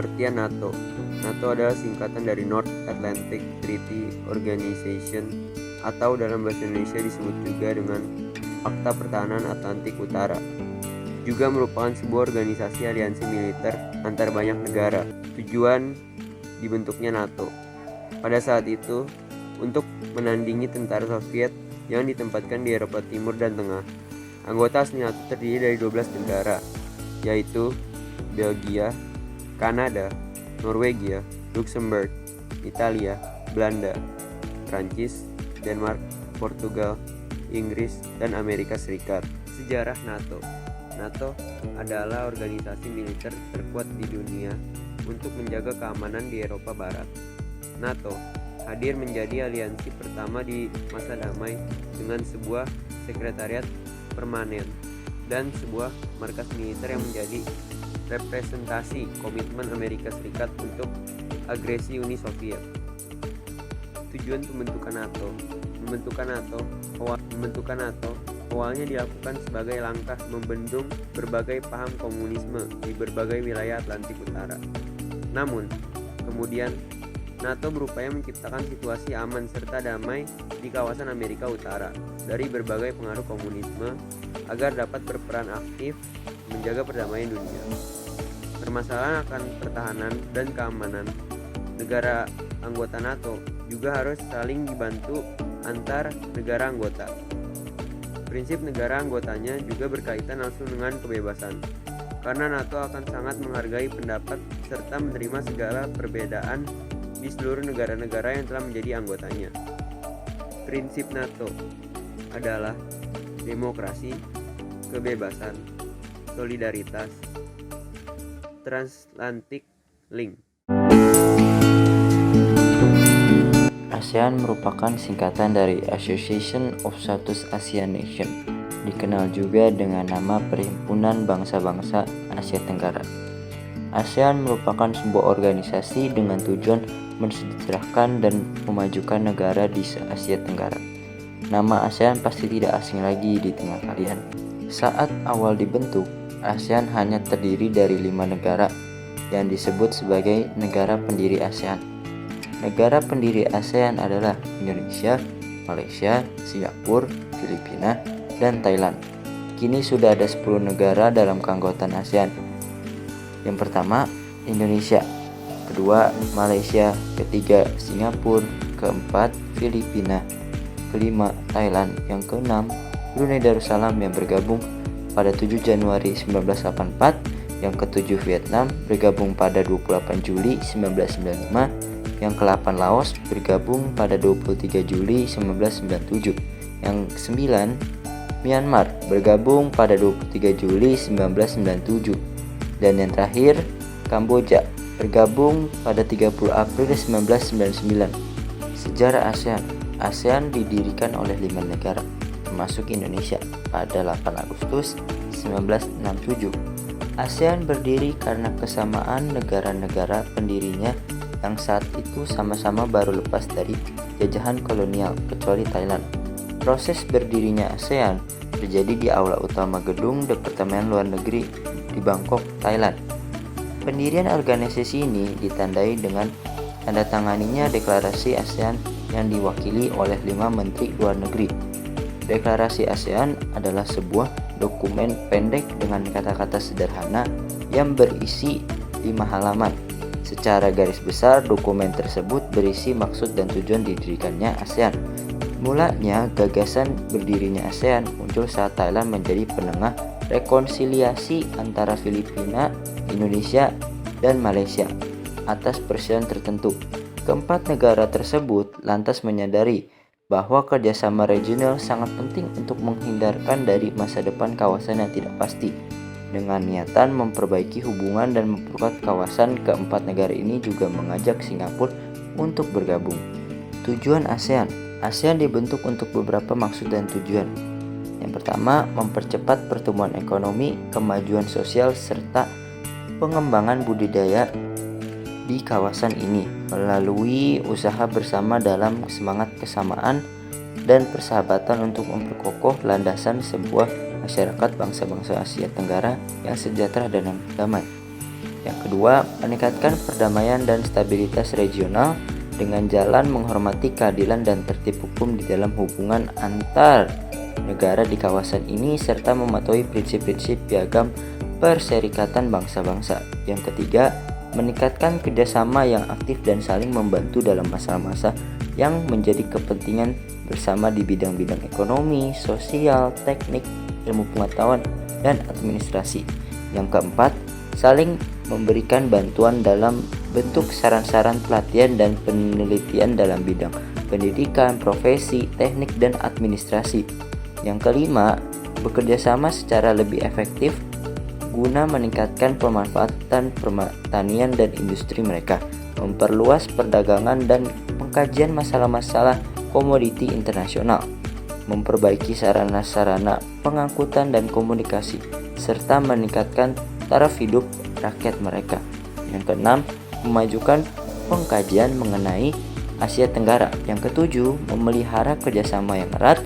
Pengertian NATO. NATO adalah singkatan dari North Atlantic Treaty Organization atau dalam bahasa Indonesia disebut juga dengan Fakta Pertahanan Atlantik Utara. Juga merupakan sebuah organisasi aliansi militer antar banyak negara. Tujuan dibentuknya NATO pada saat itu untuk menandingi tentara Soviet yang ditempatkan di Eropa Timur dan Tengah. Anggota asli NATO terdiri dari 12 negara, yaitu Belgia, Kanada, Norwegia, Luxembourg, Italia, Belanda, Prancis, Denmark, Portugal, Inggris, dan Amerika Serikat. Sejarah NATO. NATO adalah organisasi militer terkuat di dunia untuk menjaga keamanan di Eropa Barat. NATO hadir menjadi aliansi pertama di masa damai dengan sebuah sekretariat permanen dan sebuah markas militer yang menjadi representasi komitmen Amerika Serikat untuk agresi Uni Soviet. Tujuan pembentukan NATO. Pembentukan NATO awalnya dilakukan sebagai langkah membendung berbagai paham komunisme di berbagai wilayah Atlantik Utara. Namun, kemudian NATO berupaya menciptakan situasi aman serta damai di kawasan Amerika Utara dari berbagai pengaruh komunisme agar dapat berperan aktif menjaga perdamaian dunia. Permasalahan akan pertahanan dan keamanan negara anggota NATO juga harus saling dibantu antar negara anggota. Prinsip negara anggotanya juga berkaitan langsung dengan kebebasan, karena NATO akan sangat menghargai pendapat serta menerima segala perbedaan di seluruh negara-negara yang telah menjadi anggotanya. Prinsip NATO adalah demokrasi, kebebasan, solidaritas, transatlantic link. ASEAN merupakan singkatan dari Association of Southeast Asian Nations, dikenal juga dengan nama Perhimpunan Bangsa-Bangsa Asia Tenggara. ASEAN merupakan sebuah organisasi dengan tujuan mensejahterakan dan memajukan negara di Asia Tenggara. Nama ASEAN pasti tidak asing lagi di tengah kalian. Saat awal dibentuk, ASEAN hanya terdiri dari 5 negara yang disebut sebagai negara pendiri ASEAN. Negara pendiri ASEAN adalah Indonesia, Malaysia, Singapura, Filipina, dan Thailand. Kini sudah ada 10 negara dalam keanggotaan ASEAN. Yang pertama, Indonesia. Kedua, Malaysia. Ketiga, Singapura. Keempat, Filipina. Kelima, Thailand. Yang keenam, Brunei Darussalam yang bergabung pada 7 Januari 1984. Yang ketujuh, Vietnam bergabung pada 28 Juli 1995. Yang ke-8 Laos bergabung pada 23 Juli 1997. Yang ke-9 Myanmar bergabung pada 23 Juli 1997. Dan yang terakhir Kamboja bergabung pada 30 April 1999. Sejarah ASEAN. ASEAN didirikan oleh 5 negara termasuk Indonesia pada 8 Agustus 1967. ASEAN berdiri karena kesamaan negara-negara pendirinya yang saat itu sama-sama baru lepas dari jajahan kolonial kecuali Thailand. Proses berdirinya ASEAN terjadi di aula utama gedung Departemen Luar Negeri di Bangkok, Thailand. Pendirian organisasi ini ditandai dengan tanda tanganinya deklarasi ASEAN yang diwakili oleh 5 menteri luar negeri. Deklarasi ASEAN adalah sebuah dokumen pendek dengan kata-kata sederhana yang berisi 5 halaman. Secara garis besar, dokumen tersebut berisi maksud dan tujuan didirikannya ASEAN. Mulanya gagasan berdirinya ASEAN muncul saat Thailand menjadi penengah rekonsiliasi antara Filipina, Indonesia, dan Malaysia atas persoalan tertentu. Keempat negara tersebut lantas menyadari bahwa kerjasama regional sangat penting untuk menghindarkan dari masa depan kawasan yang tidak pasti. Dengan niatan memperbaiki hubungan dan memperkuat kawasan, keempat negara ini juga mengajak Singapura untuk bergabung. Tujuan ASEAN. ASEAN dibentuk untuk beberapa maksud dan tujuan. Yang pertama, mempercepat pertumbuhan ekonomi, kemajuan sosial, serta pengembangan budidaya di kawasan ini melalui usaha bersama dalam semangat kesamaan dan persahabatan untuk memperkokoh landasan sebuah masyarakat bangsa-bangsa Asia Tenggara yang sejahtera dan damai. Yang kedua, meningkatkan perdamaian dan stabilitas regional dengan jalan menghormati keadilan dan tertib hukum di dalam hubungan antar negara di kawasan ini serta mematuhi prinsip-prinsip piagam Perserikatan Bangsa-Bangsa. Yang ketiga, meningkatkan kerjasama yang aktif dan saling membantu dalam masalah-masalah yang menjadi kepentingan bersama di bidang-bidang ekonomi, sosial, teknik, ilmu pengetahuan, dan administrasi. Yang keempat, saling memberikan bantuan dalam bentuk saran-saran pelatihan dan penelitian dalam bidang pendidikan, profesi, teknik, dan administrasi. Yang kelima, bekerja sama secara lebih efektif guna meningkatkan pemanfaatan pertanian dan industri mereka, memperluas perdagangan dan pengkajian masalah-masalah komoditi internasional, memperbaiki sarana-sarana pengangkutan dan komunikasi, serta meningkatkan taraf hidup rakyat mereka. Yang keenam, memajukan pengkajian mengenai Asia Tenggara. Yang ketujuh, memelihara kerjasama yang erat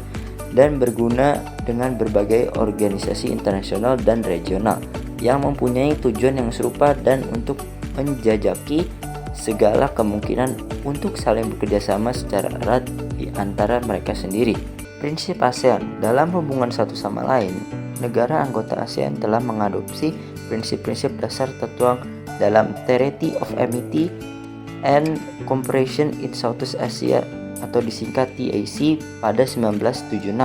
dan berguna dengan berbagai organisasi internasional dan regional yang mempunyai tujuan yang serupa dan untuk menjajaki segala kemungkinan untuk saling bekerjasama secara erat di antara mereka sendiri. Prinsip ASEAN dalam hubungan satu sama lain, negara anggota ASEAN telah mengadopsi prinsip-prinsip dasar tertuang dalam Treaty of Amity and Cooperation in Southeast Asia atau disingkat TAC pada 1976.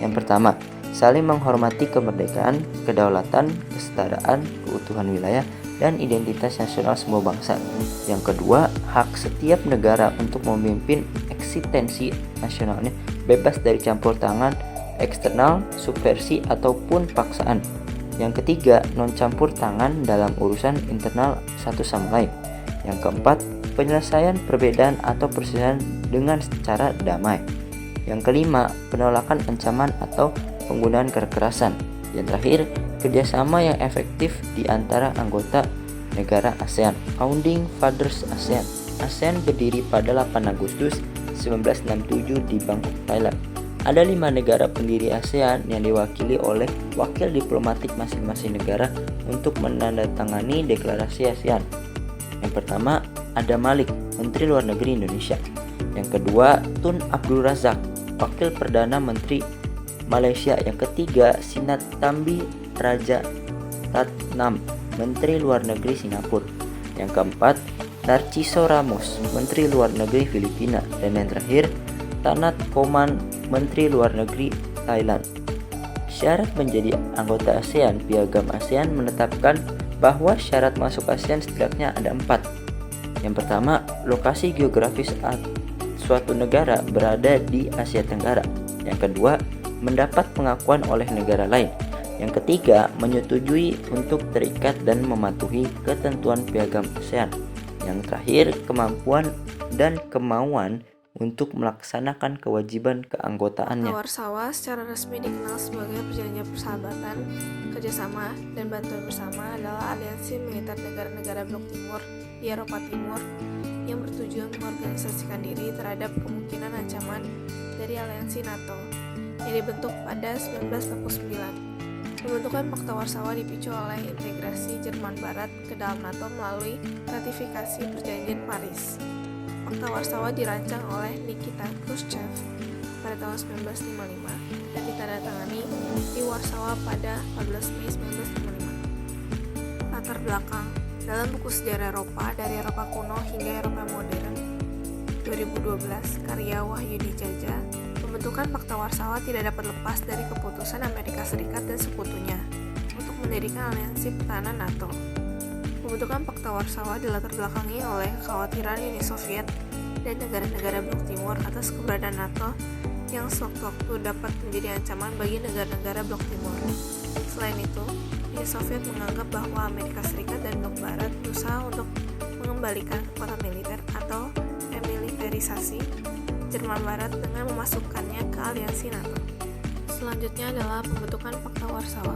Yang pertama, saling menghormati kemerdekaan, kedaulatan, kesetaraan, keutuhan wilayah, dan identitas nasional semua bangsa. Yang kedua, hak setiap negara untuk memimpin eksistensi nasionalnya bebas dari campur tangan eksternal, subversi, ataupun paksaan. Yang ketiga, non campur tangan dalam urusan internal satu sama lain. Yang keempat, penyelesaian perbedaan atau perselisihan dengan cara damai. Yang kelima, penolakan ancaman atau penggunaan kekerasan. Yang terakhir, kerjasama yang efektif di antara anggota negara ASEAN. Founding Fathers ASEAN. ASEAN berdiri pada 8 Agustus 1967 di Bangkok, Thailand. Ada 5 negara pendiri ASEAN yang diwakili oleh wakil diplomatik masing-masing negara untuk menandatangani deklarasi ASEAN. Yang pertama, ada Malik, Menteri Luar Negeri Indonesia. Yang kedua, Tun Abdul Razak, Wakil Perdana Menteri Malaysia. Yang ketiga, Sinnathamby Rajaratnam, Menteri Luar Negeri Singapura. Yang keempat, Narciso Ramos, Menteri Luar Negeri Filipina. Dan yang terakhir, Tanat Koman, Menteri Luar Negeri Thailand. Syarat menjadi anggota ASEAN. Piagam ASEAN menetapkan bahwa syarat masuk ASEAN setidaknya ada 4. Yang pertama, lokasi geografis suatu negara berada di Asia Tenggara. Yang kedua, mendapat pengakuan oleh negara lain. Yang ketiga, menyetujui untuk terikat dan mematuhi ketentuan piagam ASEAN. Yang terakhir, kemampuan dan kemauan untuk melaksanakan kewajiban keanggotaannya. Warsawa secara resmi dikenal sebagai perjanjian persahabatan, kerjasama, dan bantuan bersama adalah aliansi militer negara-negara Blok Timur di Eropa Timur yang bertujuan mengorganisasikan diri terhadap kemungkinan ancaman dari aliansi NATO yang dibentuk pada 1949. Pembentukan Pakta Warsawa dipicu oleh integrasi Jerman Barat ke dalam NATO melalui ratifikasi Perjanjian Paris. Pakta Warsawa dirancang oleh Nikita Khrushchev pada tahun 1955 dan ditandatangani di Warsawa pada 14 Mei 1955. Latar belakang dalam buku sejarah Eropa dari Eropa kuno hingga Eropa modern 2012 karya Wahyudi Jaja, pembentukan Pakta Warsawa tidak dapat lepas dari keputusan Amerika Serikat dan sekutunya untuk mendirikan aliansi pertahanan NATO. Pembentukan Pakta Warsawa dilatar belakangi oleh kekhawatiran Uni Soviet dan negara-negara Blok Timur atas keberadaan NATO yang sewaktu-waktu dapat menjadi ancaman bagi negara-negara Blok Timur. Selain itu, Uni Soviet menganggap bahwa Amerika Serikat dan Blok Barat berusaha untuk mengembalikan kekuatan militer atau remilitarisasi Jerman Barat dengan memasukkannya ke aliansi NATO. Selanjutnya adalah pembentukan Pakta Warsawa.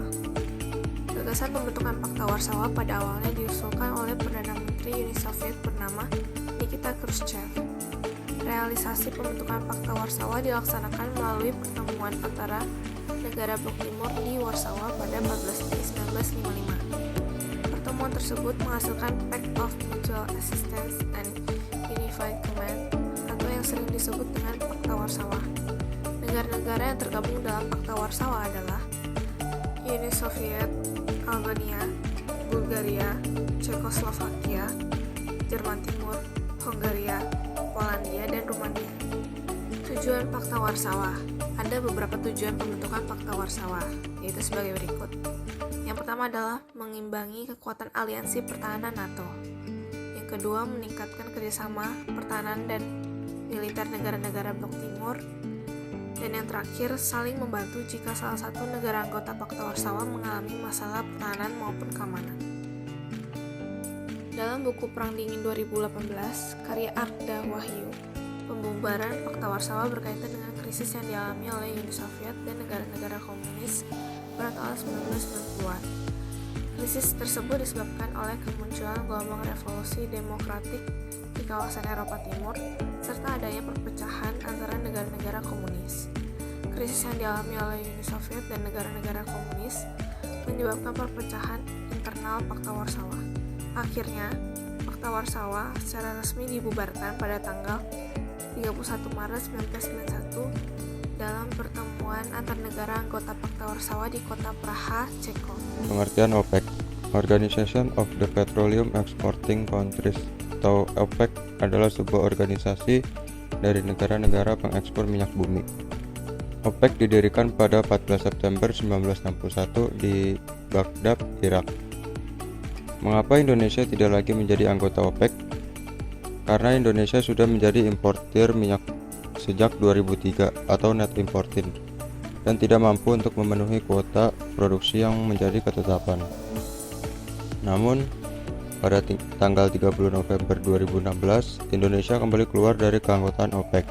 Gagasan pembentukan Pakta Warsawa pada awalnya diusulkan oleh Perdana Menteri Uni Soviet bernama Nikita Khrushchev. Realisasi pembentukan Pakta Warsawa dilaksanakan melalui pertemuan antara negara Blok Timur di Warsawa pada 14 Mei 1955. Pertemuan pertemuan tersebut menghasilkan Pact of Mutual Assistance and Unified Command atau yang sering disebut dengan Pakta Warsawa. Negara-negara yang tergabung dalam Pakta Warsawa adalah Uni Soviet, Albania, Bulgaria, Cekoslovakia, Jerman Timur, Hongaria, Polandia, dan Rumania. Tujuan Pakta Warsawa. Ada beberapa tujuan pembentukan Pakta Warsawa, yaitu sebagai berikut. Yang pertama adalah mengimbangi kekuatan aliansi pertahanan NATO. Yang kedua, meningkatkan kerjasama pertahanan dan militer negara-negara Blok Timur. Dan yang terakhir, saling membantu jika salah satu negara anggota Pakta Warsawa mengalami masalah pertahanan maupun keamanan. Dalam buku Perang Dingin 2018, karya Arda Wahyu, pembubaran Pakta Warsawa berkaitan dengan krisis yang dialami oleh Uni Soviet dan negara-negara komunis pada tahun 1990-an. Krisis tersebut disebabkan oleh kemunculan gelombang revolusi demokratik di kawasan Eropa Timur, serta adanya perpecahan antara negara-negara komunis. Krisis yang dialami oleh Uni Soviet dan negara-negara komunis menyebabkan perpecahan internal Pakta Warsawa. Akhirnya, Pakta Warsawa secara resmi dibubarkan pada tanggal 31 Maret 1991 dalam pertemuan antar negara anggota Pakta Warsawa di kota Praha, Ceko. Pengertian OPEC, Organization of the Petroleum Exporting Countries atau OPEC adalah sebuah organisasi dari negara-negara pengekspor minyak bumi. OPEC didirikan pada 14 September 1961 di Baghdad, Irak. Mengapa Indonesia tidak lagi menjadi anggota OPEC? Karena Indonesia sudah menjadi importir minyak sejak 2003 atau net importer dan tidak mampu untuk memenuhi kuota produksi yang menjadi ketetapan. Namun, pada tanggal 30 November 2016, Indonesia kembali keluar dari keanggotaan OPEC.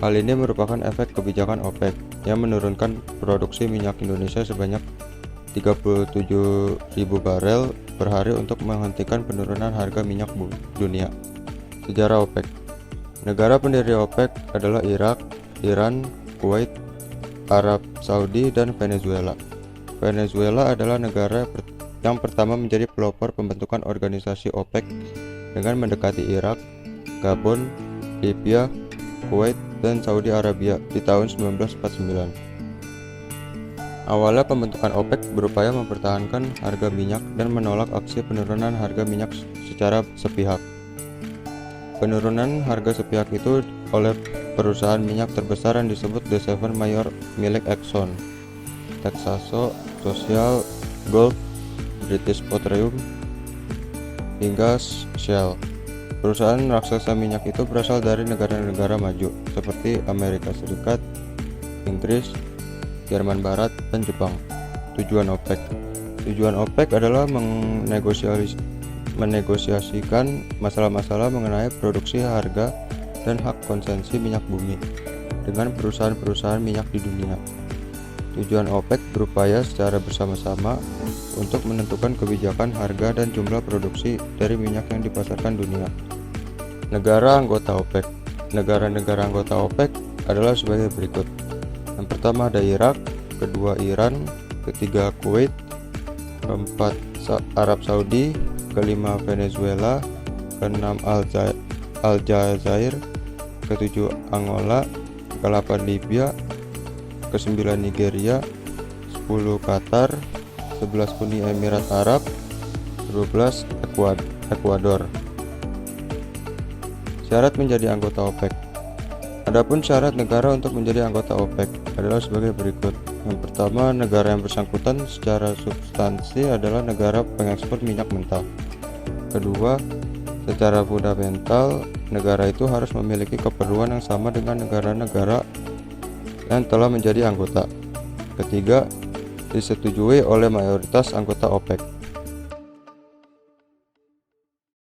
Hal ini merupakan efek kebijakan OPEC yang menurunkan produksi minyak Indonesia sebanyak 37.000 barel per hari untuk menghentikan penurunan harga minyak dunia. Sejarah OPEC. Negara pendiri OPEC adalah Irak, Iran, Kuwait, Arab Saudi, dan Venezuela. Venezuela adalah negara yang pertama menjadi pelopor pembentukan organisasi OPEC dengan mendekati Irak, Gabon, Libya, Kuwait, dan Saudi Arabia di tahun 1949. Awalnya pembentukan OPEC berupaya mempertahankan harga minyak dan menolak aksi penurunan harga minyak secara sepihak. Penurunan harga sepihak itu oleh perusahaan minyak terbesar yang disebut The Seven Major milik Exxon, Texaco, Social, Gulf, British Petroleum, hingga Shell. Perusahaan raksasa minyak itu berasal dari negara-negara maju seperti Amerika Serikat, Inggris, Jerman Barat, dan Jepang. Tujuan OPEC. Tujuan OPEC adalah menegosiasikan masalah-masalah mengenai produksi, harga, dan hak konsumsi minyak bumi dengan perusahaan-perusahaan minyak di dunia. Tujuan OPEC berupaya secara bersama-sama untuk menentukan kebijakan harga dan jumlah produksi dari minyak yang dipasarkan dunia. Negara anggota OPEC. Negara-negara anggota OPEC adalah sebagai berikut. Yang pertama ada Irak, kedua Iran, ketiga Kuwait, keempat Arab Saudi, kelima Venezuela, keenam Aljazair, ketujuh Angola, ke-8 Libya, ke-9 Nigeria, 10 Qatar, 11 Uni Emirat Arab, 12 Ekuador. Syarat menjadi anggota OPEC. Adapun syarat negara untuk menjadi anggota OPEC adalah sebagai berikut. Yang pertama, negara yang bersangkutan secara substansi adalah negara pengekspor minyak mentah. Kedua, secara fundamental, negara itu harus memiliki keperluan yang sama dengan negara-negara yang telah menjadi anggota. Ketiga, disetujui oleh mayoritas anggota OPEC.